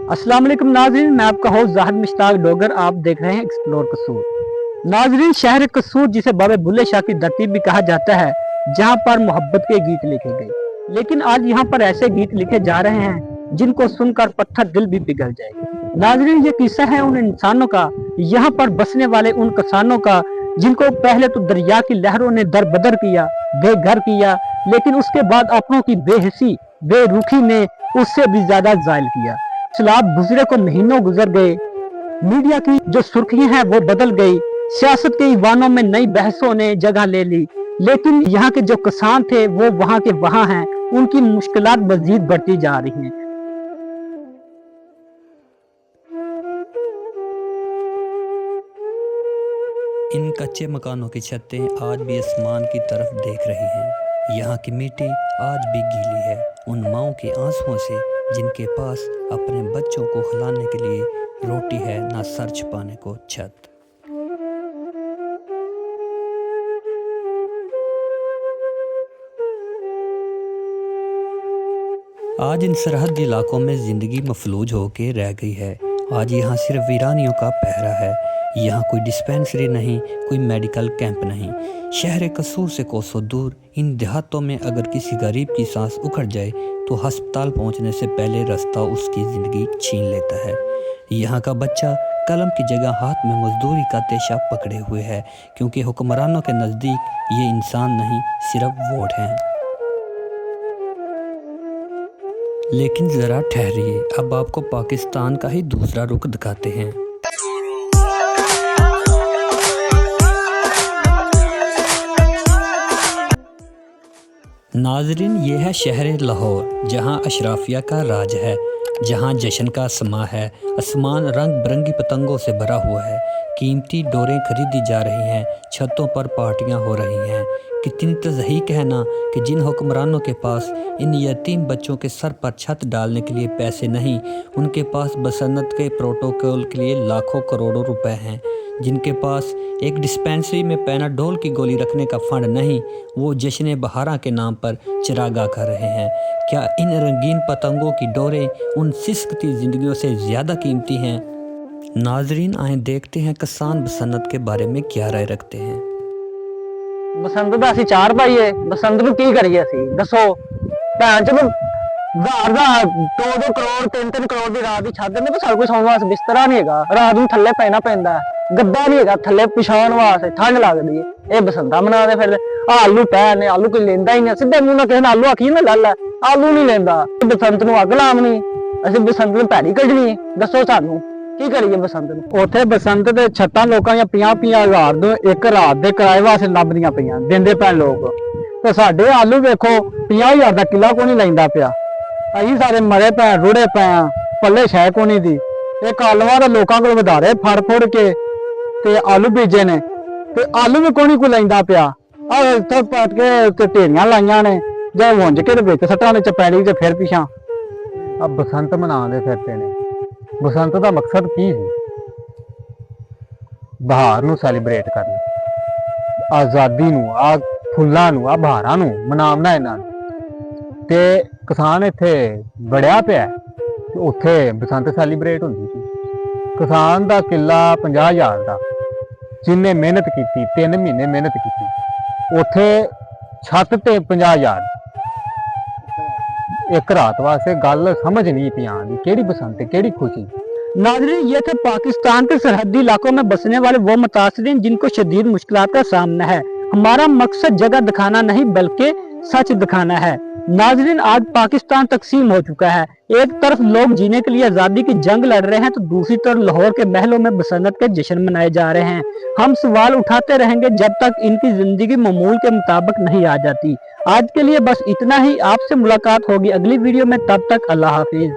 अस्सलाम वालेकुम नाज़रीन, मैं आपका होस्ट ज़ाहिद मुश्ताक डोगर। आप देख रहे हैं एक्सप्लोर कसूर। नाज़रीन, शहर कसूर जिसे बाबे बुल्ले शाह की धरती भी कहा जाता है, जहां पर मोहब्बत के गीत लिखे गए, लेकिन आज यहां पर ऐसे गीत लिखे जा रहे हैं जिनको सुनकर पत्थर दिल भी पिघल जाए। नाज़रीन, ये किस्सा है उन इंसानों का, यहाँ पर बसने वाले उन किसानों का, जिनको पहले तो दरिया की लहरों ने दरबदर किया, बेघर किया, लेकिन उसके बाद अपनों की बेहिसी बेरुखी ने उससे भी ज्यादा जायल किया। सैलाब गुजरे को महीनों गुजर गए, मीडिया की जो सुर्खियां हैं वो बदल गई, सियासत के ईवानों में नई बहसों ने जगह ले ली, लेकिन यहाँ के जो किसान थे वो वहाँ के वहाँ हैं। उनकी मुश्किलात मजीद बढ़ती जा रही हैं। इन कच्चे मकानों की छतें आज भी आसमान की तरफ देख रही हैं। यहाँ की मिट्टी आज भी गीली है उन माँओं के आंसुओं से, जिनके पास अपने बच्चों को खिलाने के लिए रोटी है, ना सर छुपाने को छत। आज इन सरहदी इलाकों में ज़िंदगी मफलूज होकर रह गई है। आज यहाँ सिर्फ वीरानियों का पहरा है। यहाँ कोई डिस्पेंसरी नहीं, कोई मेडिकल कैंप नहीं। शहर कसूर से कोसों दूर इन देहातों में अगर किसी गरीब की सांस उखड़ जाए तो अस्पताल पहुँचने से पहले रास्ता उसकी ज़िंदगी छीन लेता है। यहाँ का बच्चा कलम की जगह हाथ में मजदूरी का पेशा पकड़े हुए है, क्योंकि हुक्मरानों के नज़दीक ये इंसान नहीं, सिर्फ वोट हैं। लेकिन ज़रा ठहरिए, अब आपको पाकिस्तान का ही दूसरा रुख दिखाते हैं। नाजरीन, ये है शहर लाहौर, जहाँ अशराफिया का राज है, जहाँ जश्न का समा है। आसमान रंग बिरंगी पतंगों से भरा हुआ है, कीमती डोरें खरीदी जा रही हैं, छतों पर पार्टियां हो रही हैं। कितनी तज़हीक कहना कि जिन हुक्मरानों के पास इन यतीम बच्चों के सर पर छत डालने के लिए पैसे नहीं, उनके पास बसन्नत के प्रोटोकॉल के लिए लाखों करोड़ों रुपए हैं। जिनके पास एक डिस्पेंसरी में पैनाडोल की गोली रखने का फंड नहीं, वो जश्न बहारा के नाम पर चिरागा कर रहे हैं। क्या इन रंगीन पतंगों की डोरें उन सिसकती ज़िंदगियों से ज़्यादा कीमती हैं? नाजरीन, आए देखते हैं किसान बसन्नत के बारे में क्या राय रखते हैं। बसंत दा असीं चार भाईए, बसंत नूं की करिए असीं दसो। भैन चलो 2-2 करोड़ 3-3 करोड़ ਦੀ ਰਾਤ ਦੀ ਛੱਤ ਦਿੰਦੇ, ਪਰ ਸਾਡੇ ਕੋਲ ਸੌਣ ਵਾਸਤੇ ਬਿਸਤਰਾ ਨਹੀਂ ਹੈਗਾ, ਰਾਤ ਨੂੰ ਥੱਲੇ ਪੈਣਾ ਪੈਂਦਾ, ਗੱਦਾ ਨਹੀਂ ਹੈਗਾ ਥੱਲੇ ਵਿਛਾਉਣ ਵਾਸਤੇ, ਠੰਡ ਲੱਗਦੀ ਹੈ। ਇਹ ਬਸੰਤਾਂ ਮਨਾਉਂਦੇ ਫਿਰ ਆਲੂ ਪੈ ਨੇ, ਆਲੂ ਕੋਈ ਲੈਂਦਾ ਹੀ ਨਹੀਂ। ਸਿੱਧੇ ਮੂੰਹ ਨਾਲ ਕਿਸੇ ਨੇ ਆਲੂ ਆਖੀ ਨਾ ਲੈ ਲੈ, ਆਲੂ ਨਹੀਂ ਲੈਂਦਾ। ਬਸੰਤ ਨੂੰ ਅੱਗ ਲਾਵਣੀ, ਅਸੀਂ ਬਸੰਤ ਨੂੰ ਭੈੜੀ ਕੱਢਣੀ, ਦੱਸੋ ਸਾਨੂੰ ਕੀ ਕਰੀਏ ਬਸੰਤ ਨੂੰ। ਉੱਥੇ ਬਸੰਤ ਦੇ ਛੱਤਾਂ ਲੋਕਾਂ ਦੀਆਂ 50-50 ਹਜ਼ਾਰ ਤੋਂ ਇੱਕ ਰਾਤ ਦੇ ਕਿਰਾਏ ਵਾਸਤੇ ਲੱਭਦੀਆਂ ਪਈਆਂ, ਦਿੰਦੇ ਪਏ ਲੋਕ। ਤੇ ਸਾਡੇ ਆਲੂ ਵੇਖੋ 50,000 ਦਾ ਕਿੱਲਾ ਕੋਈ ਨਹੀਂ ਲੈਂਦਾ ਪਿਆ। ਅਸੀਂ ਸਾਰੇ ਮਰੇ ਪਏ, ਰੁੜੇ ਪਏ ਆ, ਪੱਲੇ ਸ਼ੈ ਕੋਣੀ ਦੀ। ਇਹ ਕਾਲਵਾਂ ਦੇ ਲੋਕਾਂ ਕੋਲ ਵਧਾਰੇ ਫੜ ਫੁੜ ਕੇ ਤੇ ਆਲੂ ਬੀਜੇ ਨੇ, ਤੇ ਆਲੂ ਵੀ ਕੋਈ ਕੋਈ ਲੈਂਦਾ ਪਿਆ। ਆ ਇੱਥੇ ਪੱਟ ਕੇ ਢੇਰੀਆਂ ਲਾਈਆਂ ਨੇ, ਜੇ ਵੰਜ ਕੇ ਤੇ ਵਿੱਚ ਸੱਟਾਂ ਦੇ ਚਪੈੜੀ ਤੇ ਫਿਰ ਪਿਛਾਂ ਆ ਬਸੰਤ ਮਨਾਉਂਦੇ ਫਿਰਦੇ ਨੇ। ਬਸੰਤ ਦਾ ਮਕਸਦ ਕੀ ਸੀ? ਬਹਾਰ ਨੂੰ ਸੈਲੀਬ੍ਰੇਟ ਕਰਨਾ, ਆਜ਼ਾਦੀ ਨੂੰ, ਆ ਫੁੱਲਾਂ ਨੂੰ, ਆ ਬਹਾਰਾਂ ਨੂੰ ਮਨਾਉਣਾ ਇਹਨਾਂ ਨੂੰ। ਤੇ ਕਿਸਾਨ ਇੱਥੇ ਵੜਿਆ ਪਿਆ ਤੇ ਉੱਥੇ ਬਸੰਤ ਸੈਲੀਬ੍ਰੇਟ ਹੁੰਦੀ ਸੀ। ਕਿਸਾਨ ਦਾ ਕਿੱਲਾ 50,000 ਦਾ, ਜਿੰਨੇ ਮਿਹਨਤ ਕੀਤੀ 3 ਮਹੀਨੇ ਮਿਹਨਤ ਕੀਤੀ, ਉੱਥੇ ਛੱਤ ਤੇ 50,000 एक रात वास्ते। गल समझ नहीं पी आती, केड़ी बसंत केड़ी खुशी। नाज़रीन, ये थे पाकिस्तान के सरहदी इलाकों में बसने वाले वो मुतासरीन जिनको शदीद मुश्किलात का सामना है। हमारा मकसद जगह दिखाना नहीं बल्कि सच दिखाना है। नाज़रीन, आज पाकिस्तान तकसीम हो चुका है। एक तरफ लोग जीने के लिए आज़ादी की जंग लड़ रहे हैं, तो दूसरी तरफ लाहौर के महलों में बसंत के जश्न मनाए जा रहे हैं। हम सवाल उठाते रहेंगे जब तक इनकी जिंदगी मामूल के मुताबिक नहीं आ जाती। आज के लिए बस इतना ही। आपसे मुलाकात होगी अगली वीडियो में, तब तक अल्लाह हाफिज।